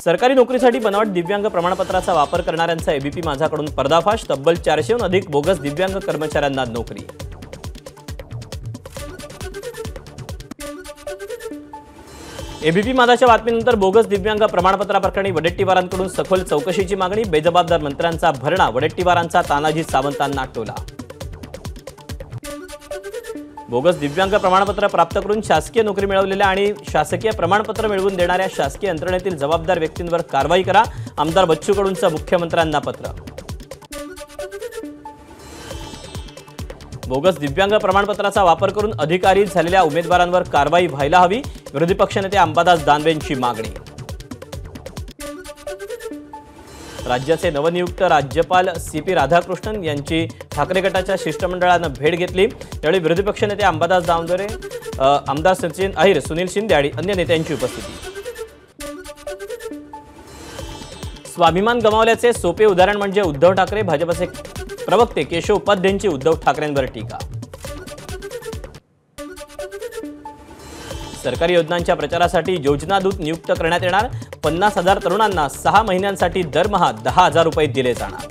सरकारी नोकरीसाठी बनावट दिव्यांग प्रमाणपत्राचा वापर करणाऱ्यांचा एबीपी माझाकडून पर्दाफाश। तब्बल 400हून अधिक बोगस दिव्यांग कर्मचाऱ्यांना नोकरी। एबीपी माझाच्या बातमीनंतर बोगस दिव्यांग प्रमाणपत्राप्रकरणी वडेट्टीवारांकडून सखोल चौकशीची मागणी। बेजबाबदार मंत्र्यांचा भरणा, वडेट्टीवारांचा तानाजी सावंतांना टोला। बोगस दिव्यांग प्रमाणपत्र प्राप्त करून शासकीय नोकरी मिळवलेल्या आणि शासकीय प्रमाणपत्र मिळवून देणाऱ्या शासकीय यंत्रणेतील जबाबदार व्यक्तींवर कारवाई करा। आमदार बच्चू कडूंचं मुख्यमंत्र्यांना पत्र। बोगस दिव्यांग प्रमाणपत्राचा वापर करून अधिकारी झालेल्या उमेदवारांवर कारवाई व्हायला हवी। विरोधी पक्षनेते अंबादास दानवेंची मागणी। राज्याचे नवनियुक्त राज्यपाल सीपी राधाकृष्णन यांची ठाकरे गटाच्या शिष्टमंडळानं भेट घेतली। त्यावेळी विरोधी पक्षनेते अंबादास दानवे, आमदार सचिन अहिर, सुनील शिंदे आणि अन्य नेत्यांची उपस्थिती। स्वाभिमान गमावल्याचे सोपे उदाहरण म्हणजे उद्धव ठाकरे। भाजपचे प्रवक्ते केशव उपाध्यायांची उद्धव ठाकरेंवर टीका। सरकारी योजनांच्या प्रचारासाठी योजनादूत नियुक्त करण्यात येणार। 50,000 तरुणांना 6 महिन्यांसाठी दरमहा 10,000 रुपये दिले जाणार।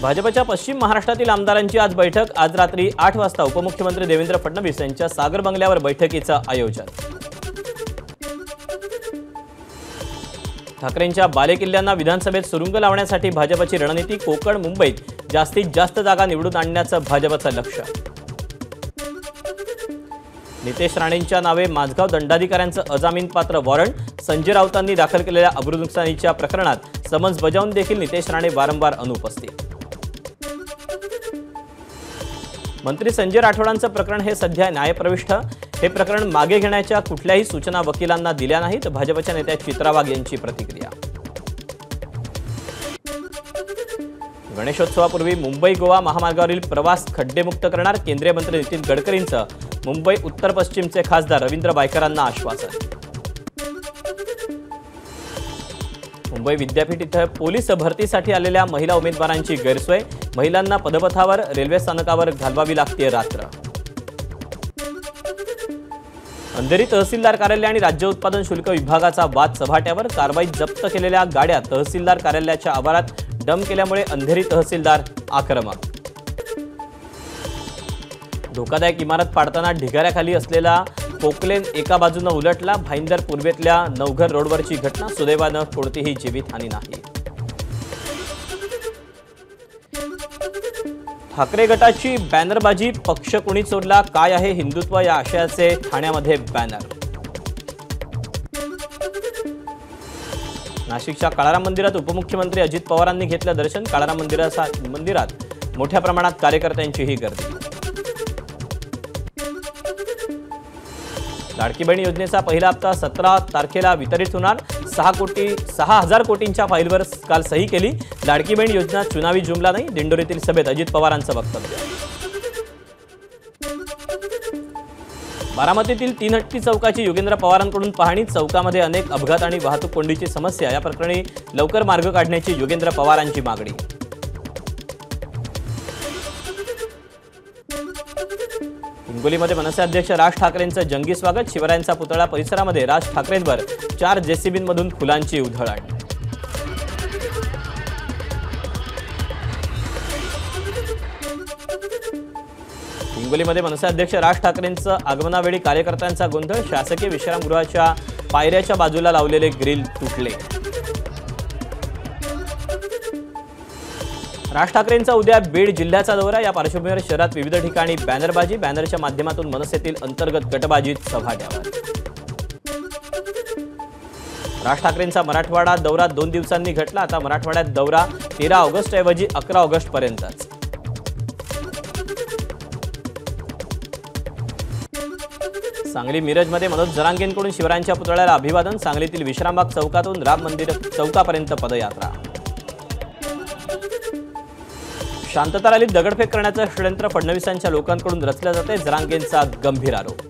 भाजपच्या पश्चिम महाराष्ट्रातील आमदारांची आज बैठक। आज रात्री 8 वाजता उपमुख्यमंत्री देवेंद्र फडणवीस यांच्या सागर बंगल्यावर बैठकीचं आयोजन। ठाकरेंच्या बालेकिल्ल्यांना विधानसभेत सुरुंग लावण्यासाठी भाजपची रणनीती। कोकण, मुंबईत जास्तीत जास्त जागा निवडून आणण्याचं भाजपचं लक्ष्य। नितेश राणेंच्या नावे माझगाव दंडाधिकाऱ्यांचं अजामीनपात्र वॉरंट। संजय राऊतांनी दाखल केलेल्या अब्रुनुकसानीच्या प्रकरणात समन्स बजावून देखील नितेश राणे वारंवार अनुपस्थित। मंत्री संजय राठोडांचं प्रकरण हे सध्या न्यायप्रविष्ठ। हे प्रकरण मागे घेण्याच्या कुठल्याही सूचना वकिलांना दिल्या नाहीत। भाजपच्या नेत्या चित्रा वाघ यांची प्रतिक्रिया। गणेशोत्सवापूर्वी मुंबई गोवा महामार्गावरील प्रवास खड्डेमुक्त करणार। केंद्रीय मंत्री नितीन गडकरींचं मुंबई उत्तर पश्चिमचे खासदार रवींद्र बायकरांना आश्वासन। मुंबई विद्यापीठ इथं पोलीस भरतीसाठी आलेल्या महिला उमेदवारांची गैरसोय। महिलांना पदपथावर, रेल्वे स्थानकावर घालवावी लागते रात्र। अंधेरी तहसीलदार कार्यालय आणि राज्य उत्पादन शुल्क विभागाचा वाद चव्हाट्यावर। कारवाईत जप्त केलेल्या गाड्या तहसीलदार कार्यालयाच्या आवारात डंप केल्यामुळे अंधेरी तहसीलदार आक्रमक। धोकादायक इमारत पाडताना ढिगाऱ्याखाली असलेला पोकलेन एका बाजूने उलटला। भाईंदर पूर्वेतल्या नवघर रोडवरची घटना। सुदैवानं कोणतीही जीवितहानी नाही। ठाकरे गटाची बॅनरबाजी। पक्ष कुणी चोरला, काय आहे हिंदुत्व या आशयाचे ठाण्यामध्ये बॅनर। नाशिकच्या काळाराम मंदिरात उपमुख्यमंत्री अजित पवारांनी घेतलं दर्शन। काळाराम मंदिरात मोठ्या प्रमाणात कार्यकर्त्यांची ही गर्दी। लाडकी बहीण योजनेचा पहिला हप्ता 17 तारखेला वितरित होणार। 6,000 कोटींच्या फाईलवर काल सही केली। लाडकी बहीण योजना चुनावी जुमला नाही। दिंडोरीतील सभेत अजित पवारांचं वक्तव्य। बारामतीतील 3 हत्ती चौकाची योगेंद्र पवारांकडून पाहणी। चौकामध्ये अनेक अपघात आणि वाहतूक कोंडीची समस्या। या प्रकरणी लवकर मार्ग काढण्याची योगेंद्र पवारांची मागणी। हिंगोलीमध्ये मनसे अध्यक्ष राज ठाकरेंचं जंगी स्वागत। शिवरायांचा पुतळा परिसरामध्ये राज ठाकरेंवर 4 जेसीबींमधून फुलांची उधळण। हिंगोलीमध्ये मनसे अध्यक्ष राज ठाकरेंचं आगमनावेळी कार्यकर्त्यांचा गोंधळ। शासकीय विश्रामगृहाच्या पायऱ्याच्या बाजूला लावलेले ग्रिल तुटले। राज ठाकरेंचा उद्या बीड जिल्ह्याचा दौरा। या पार्श्वभूमीवर शहरात विविध ठिकाणी बॅनरबाजी। बॅनरच्या माध्यमातून मनसेतील अंतर्गत गटबाजी चव्हाट्यावर। राज ठाकरेंचा मराठवाडा दौरा 2 दिवसांनी घटला। आता मराठवाड्यात दौरा 13 ऑगस्ट ऐवजी 11 ऑगस्ट पर्यंतच। सांगली मिरजमध्ये मनोज जरांगेंकडून शिवरायांच्या पुतळ्याला अभिवादन। सांगलीतील विश्रामबाग चौकातून राम मंदिर चौकापर्यंत पदयात्रा। शांतता रॅलीत दगडफेक करण्याचं षडयंत्र फडणवीसांच्या लोकांकडून रचलं जाते। जरांगेंचा गंभीर आरोप।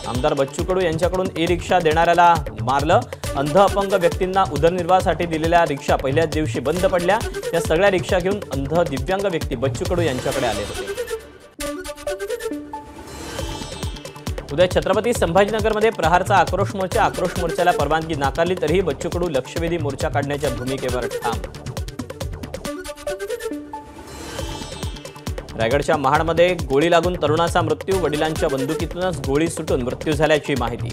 आमदार बच्चू कडू यांच्याकडून ई-रिक्षा देणाऱ्याला मारलं। अंध अपंग व्यक्तींना उदरनिर्वाहासाठी दिलेल्या रिक्षा पहिल्याच दिवशी बंद पडल्या। या सगळ्या रिक्षा घेऊन अंध दिव्यांग व्यक्ती बच्चू कडू यांच्याकडे आले होते। उद्या छत्रपती संभाजीनगरमध्ये प्रहारचा आक्रोश मोर्चाला परवानगी नाकारली तरीही बच्चू कडू लक्षवेधी मोर्चा काढण्याच्या भूमिकेवर ठाम. रायगडच्या महाडमध्ये गोळी लागून तरुणाचा मृत्यू, वडिलांच्या बंदुकीतूनच गोळी सुटून मृत्यू झाल्याची माहिती.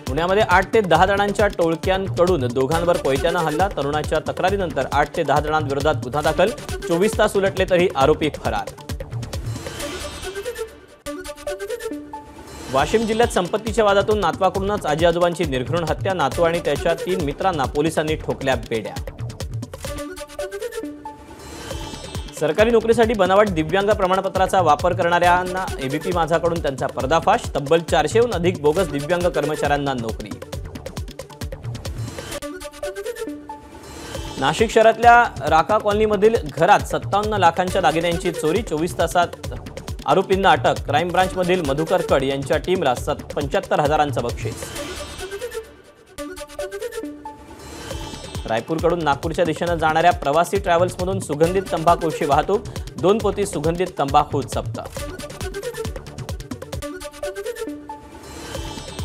पुण्यामध्ये 8 ते 10 जणांच्या टोळक्यांकडून दोघांवर कोयत्यानं हल्ला, तरुणाच्या तक्रारीनंतर 8 ते 10 जणांविरोधात गुन्हा दाखल, 24 तास उलटले तरी आरोपी फरार. वाशिम जिल्ह्यात संपत्तीच्या वादातून नातवाकडूनच आजी आजोबांची निर्घृण हत्या, नातू आणि त्याच्या 3 मित्रांना पोलिसांनी ठोकल्या बेड्या. सरकारी नोकरीसाठी बनावट दिव्यांग प्रमाणपत्राचा वापर करणाऱ्यांना एबीपी माझाकडून त्यांचा पर्दाफाश, तब्बल 400हून अधिक बोगस दिव्यांग कर्मचाऱ्यांना नोकरी. नाशिक शहरातल्या राका कॉलनीमधील घरात 57 लाखांच्या दागिन्यांची चोरी, 24 तासात आरोपींना अटक. क्राईम ब्रांचमधील मधुकर कड यांच्या टीमला 75,000चं बक्षीस. रायपूरकडून नागपूरच्या दिशेनं जाणाऱ्या प्रवासी ट्रॅव्हल्समधून सुगंधित तंबाखूची वाहतूक, 2 पोती सुगंधित तंबाखू जप्त.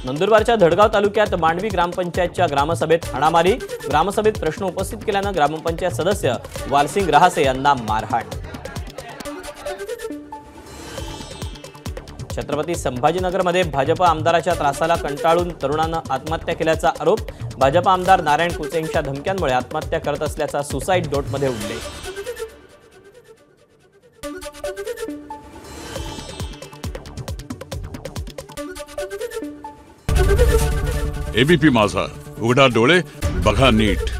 नंदुरबारच्या धडगाव तालुक्यात मांडवी ग्रामपंचायतच्या ग्रामसभेत हाणामारी, ग्रामसभेत प्रश्न उपस्थित केल्यानं ग्रामपंचायत सदस्य वालसिंग रहासे यांना मारहाण. छत्रपती संभाजीनगरमध्ये भाजप आमदाराच्या त्रासाला कंटाळून तरुणानं आत्महत्या केल्याचा आरोप, भाजप आमदार नारायण कुचेंच्या धमक्यांमुळे आत्महत्या करत असल्याचा सुसाईड नोटमध्ये उल्लेख. एबीपी माझा, उघडा डोळे बघा नीट.